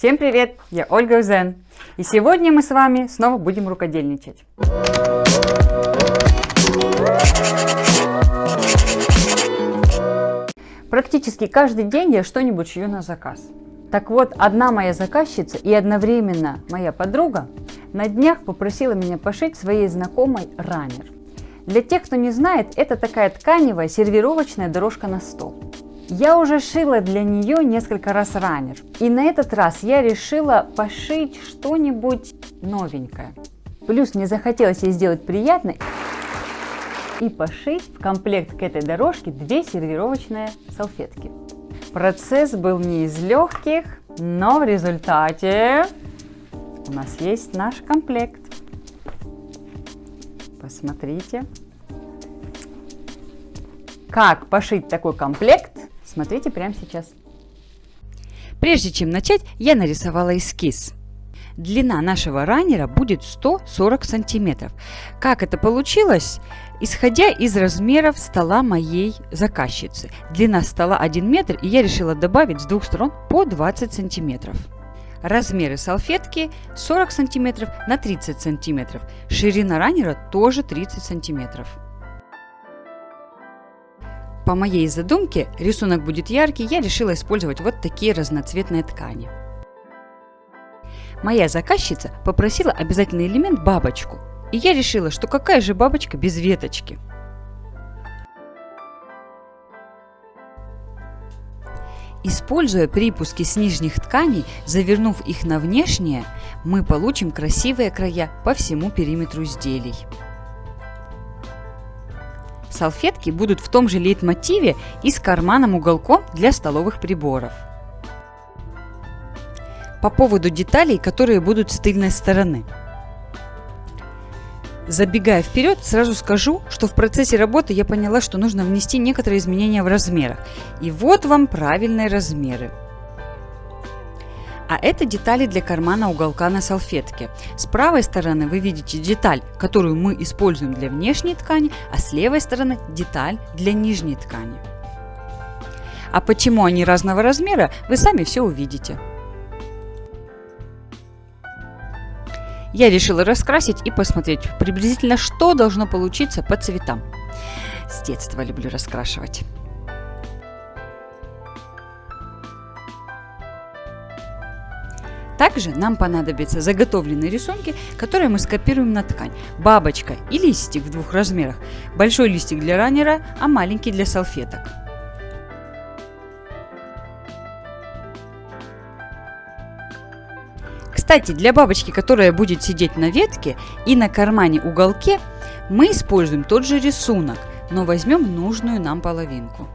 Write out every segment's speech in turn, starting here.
Всем привет! Я Ольга Узен. И сегодня мы с вами снова будем рукодельничать. Практически каждый день я что-нибудь шью на заказ. Так вот, одна моя заказчица и одновременно моя подруга на днях попросила меня пошить своей знакомой раннер. Для тех, кто не знает, это такая тканевая сервировочная дорожка на стол. Я уже шила для нее несколько раз раннер, и на этот раз я решила пошить что-нибудь новенькое. Плюс мне захотелось ей сделать приятно и пошить в комплект к этой дорожке 2 сервировочные салфетки. Процесс был не из легких, но в результате у нас есть наш комплект. Посмотрите. Как пошить такой комплект, смотрите прямо сейчас. Прежде чем начать, я нарисовала эскиз. Длина нашего раннера будет 140 сантиметров. Как это получилось? Исходя из размеров стола моей заказчицы. Длина стола 1 метр, и я решила добавить с двух сторон по 20 сантиметров. Размеры салфетки 40 сантиметров на 30 сантиметров. Ширина раннера тоже 30 сантиметров. По моей задумке рисунок будет яркий, я решила использовать вот такие разноцветные ткани. Моя заказчица попросила обязательный элемент бабочку, и я решила, что какая же бабочка без веточки. Используя припуски с нижних тканей, завернув их на внешние, мы получим красивые края по всему периметру изделий. Салфетки будут в том же лейтмотиве и с карманом-уголком для столовых приборов. По поводу деталей, которые будут с тыльной стороны. Забегая вперед, сразу скажу, что в процессе работы я поняла, что нужно внести некоторые изменения в размерах. И вот вам правильные размеры. А это детали для кармана уголка на салфетке. С правой стороны вы видите деталь, которую мы используем для внешней ткани, а с левой стороны деталь для нижней ткани. А почему они разного размера, вы сами все увидите. Я решила раскрасить и посмотреть приблизительно, что должно получиться по цветам. С детства люблю раскрашивать. Также нам понадобятся заготовленные рисунки, которые мы скопируем на ткань. Бабочка и листик в 2 размерах. Большой листик для раннера, а маленький для салфеток. Кстати, для бабочки, которая будет сидеть на ветке и на кармане-уголке, мы используем тот же рисунок, но возьмем нужную нам половинку.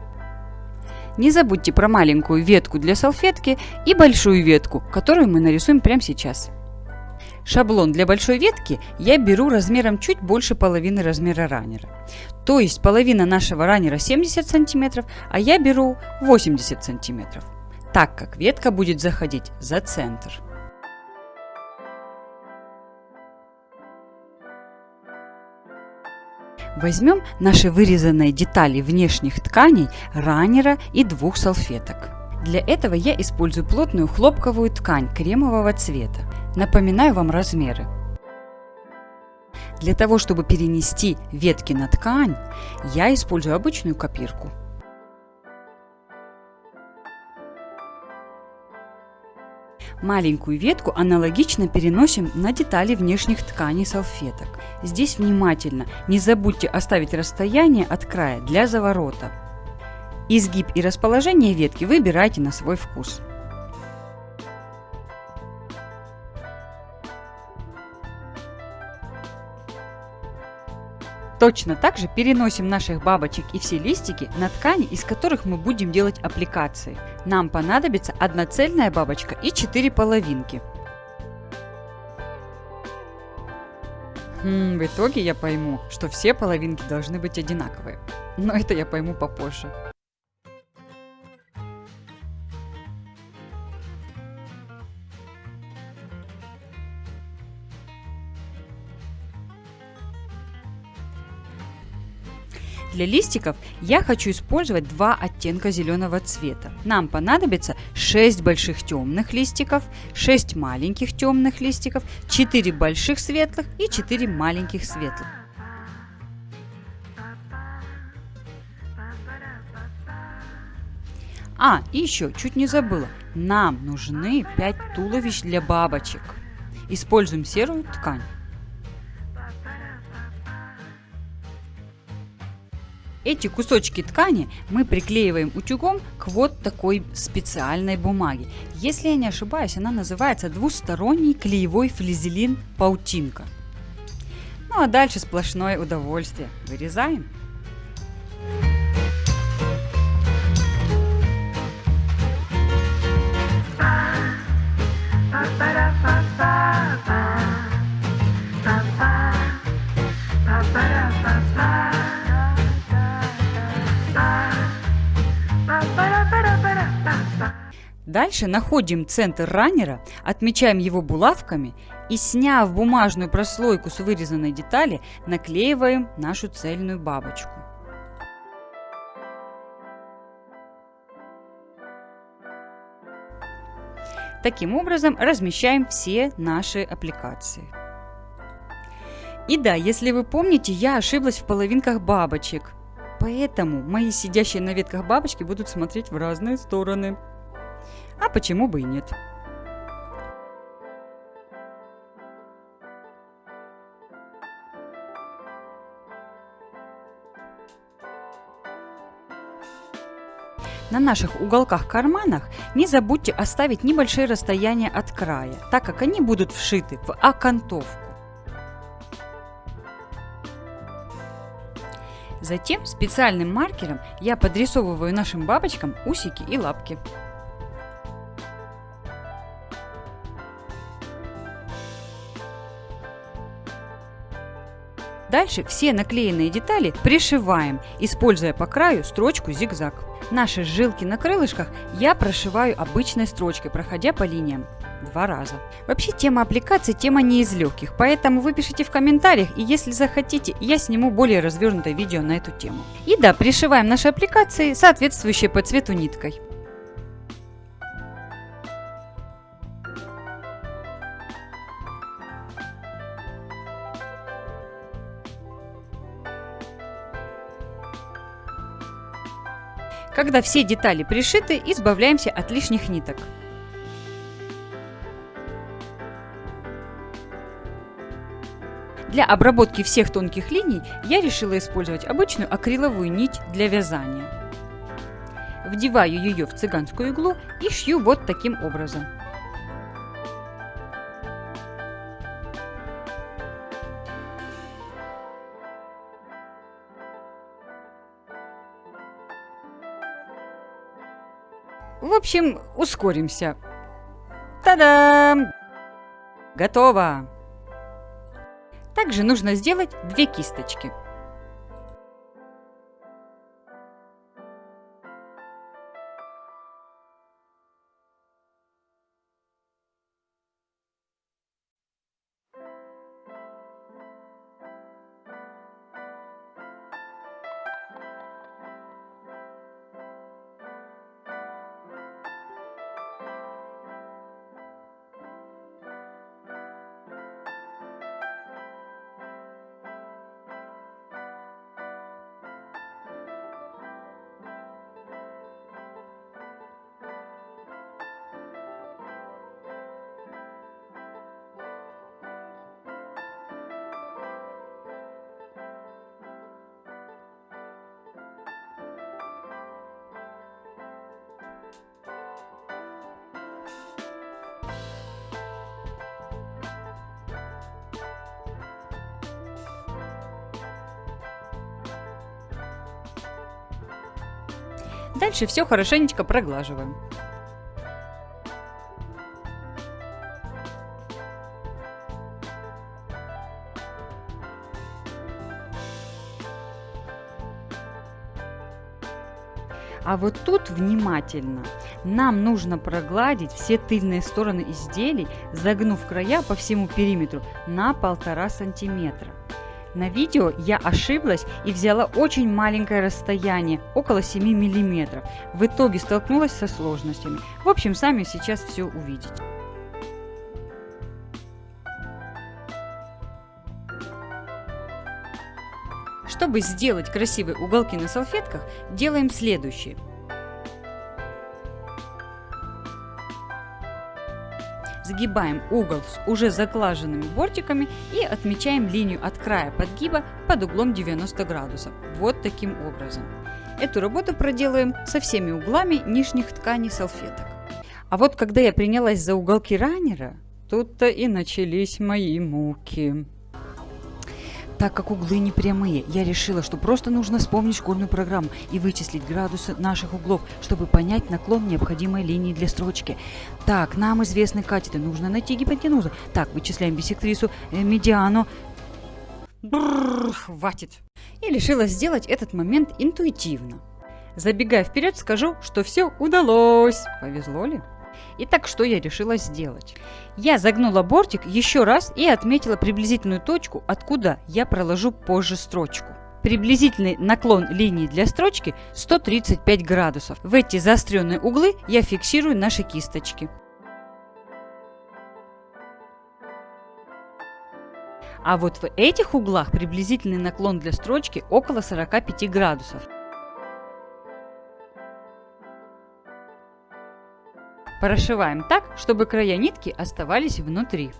Не забудьте про маленькую ветку для салфетки и большую ветку, которую мы нарисуем прямо сейчас. Шаблон для большой ветки я беру размером чуть больше половины размера раннера. То есть половина нашего раннера 70 см, а я беру 80 см, так как ветка будет заходить за центр. Возьмем наши вырезанные детали внешних тканей раннера и 2 салфеток. Для этого я использую плотную хлопковую ткань кремового цвета. Напоминаю вам размеры. Для того, чтобы перенести ветки на ткань, я использую обычную копирку. Маленькую ветку аналогично переносим на детали внешних тканей салфеток. Здесь внимательно, не забудьте оставить расстояние от края для заворота. Изгиб и расположение ветки выбирайте на свой вкус. Точно так же переносим наших бабочек и все листики на ткани, из которых мы будем делать аппликации. Нам понадобится 1 цельная бабочка и 4 половинки. В итоге я пойму, что все половинки должны быть одинаковые. Но это я пойму попозже. Для листиков я хочу использовать 2 оттенка зеленого цвета. Нам понадобится 6 больших темных листиков, 6 маленьких темных листиков, 4 больших светлых и 4 маленьких светлых. И еще чуть не забыла. Нам нужны 5 туловищ для бабочек. Используем серую ткань. Эти кусочки ткани мы приклеиваем утюгом к вот такой специальной бумаге. Если я не ошибаюсь, она называется двусторонний клеевой флизелин паутинка. Ну а дальше сплошное удовольствие. Вырезаем. Дальше находим центр раннера, отмечаем его булавками и, сняв бумажную прослойку с вырезанной детали, наклеиваем нашу цельную бабочку. Таким образом размещаем все наши аппликации. И да, если вы помните, я ошиблась в половинках бабочек, поэтому мои сидящие на ветках бабочки будут смотреть в разные стороны. А почему бы и нет? На наших уголках-карманах не забудьте оставить небольшие расстояния от края, так как они будут вшиты в окантовку. Затем специальным маркером я подрисовываю нашим бабочкам усики и лапки. Дальше все наклеенные детали пришиваем, используя по краю строчку зигзаг. Наши жилки на крылышках я прошиваю обычной строчкой, проходя по линиям 2 раза. Вообще тема аппликации тема не из легких, поэтому вы пишите в комментариях, и если захотите, я сниму более развернутое видео на эту тему. И да, пришиваем наши аппликации, соответствующие по цвету ниткой. Когда все детали пришиты, избавляемся от лишних ниток. Для обработки всех тонких линий я решила использовать обычную акриловую нить для вязания. Вдеваю ее в цыганскую иглу и шью вот таким образом. В общем, ускоримся. Та-дам! Готово! Также нужно сделать 2 кисточки. Дальше все хорошенечко проглаживаем. А вот тут внимательно. Нам нужно прогладить все тыльные стороны изделий, загнув края по всему периметру на 1,5 сантиметра. На видео я ошиблась и взяла очень маленькое расстояние, около 7 мм. В итоге столкнулась со сложностями. В общем, сами сейчас все увидите. Чтобы сделать красивые уголки на салфетках, делаем следующее. Сгибаем угол с уже заглаженными бортиками и отмечаем линию от края подгиба под углом 90 градусов. Вот таким образом. Эту работу проделаем со всеми углами нижних тканей салфеток. А вот когда я принялась за уголки раннера, тут-то и начались мои муки. Так как углы не прямые, я решила, что просто нужно вспомнить школьную программу и вычислить градусы наших углов, чтобы понять наклон необходимой линии для строчки. Так, нам известны катеты, нужно найти гипотенузу. Так, вычисляем биссектрису, медиану. Хватит. И решила сделать этот момент интуитивно. Забегая вперед, скажу, что все удалось. Повезло ли? Итак, что я решила сделать? Я загнула бортик еще раз и отметила приблизительную точку, откуда я проложу позже строчку. Приблизительный наклон линии для строчки 135 градусов. В эти заостренные углы я фиксирую наши кисточки. А вот в этих углах приблизительный наклон для строчки около 45 градусов. Прошиваем так, чтобы края нитки оставались внутри.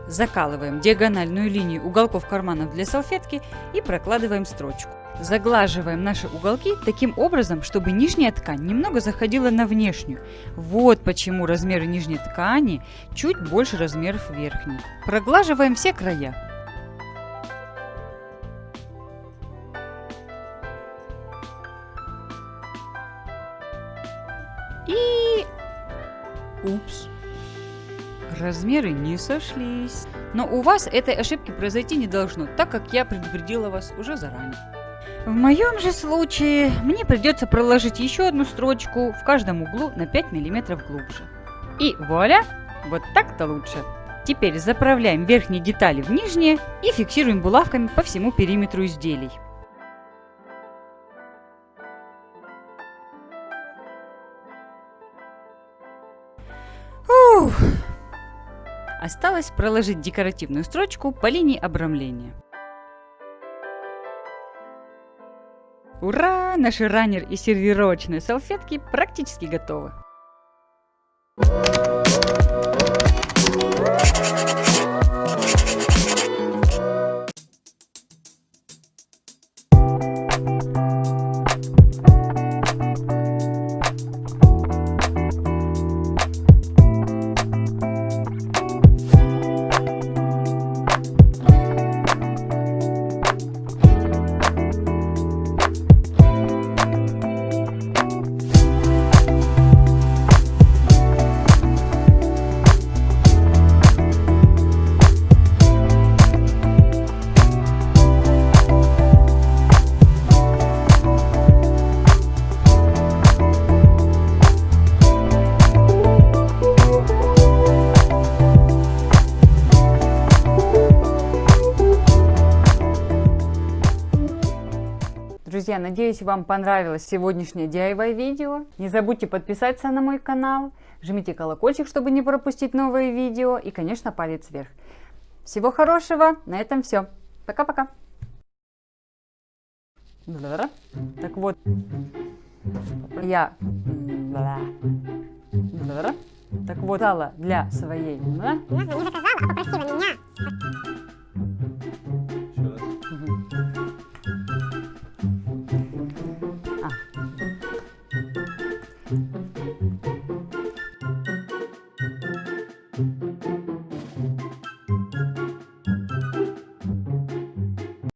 Закалываем диагональную линию уголков карманов для салфетки и прокладываем строчку. Заглаживаем наши уголки таким образом, чтобы нижняя ткань немного заходила на внешнюю. Вот почему размеры нижней ткани чуть больше размеров верхней. Проглаживаем все края. И... Упс! Размеры не сошлись. Но у вас этой ошибки произойти не должно, так как я предупредила вас уже заранее. В моем же случае мне придется проложить еще одну строчку в каждом углу на 5 мм глубже. И вуаля! Вот так-то лучше. Теперь заправляем верхние детали в нижние и фиксируем булавками по всему периметру изделий. Ух! Осталось проложить декоративную строчку по линии обрамления. Ура! Наши раннер и сервировочные салфетки практически готовы. Друзья, надеюсь, вам понравилось сегодняшнее DIY видео. Не забудьте подписаться на мой канал, жмите колокольчик, чтобы не пропустить новые видео и, конечно, палец вверх. Всего хорошего, на этом все. Пока-пока. Так вот, я так вот стала для своей. Не заказала, а попросила меня. Еще раз.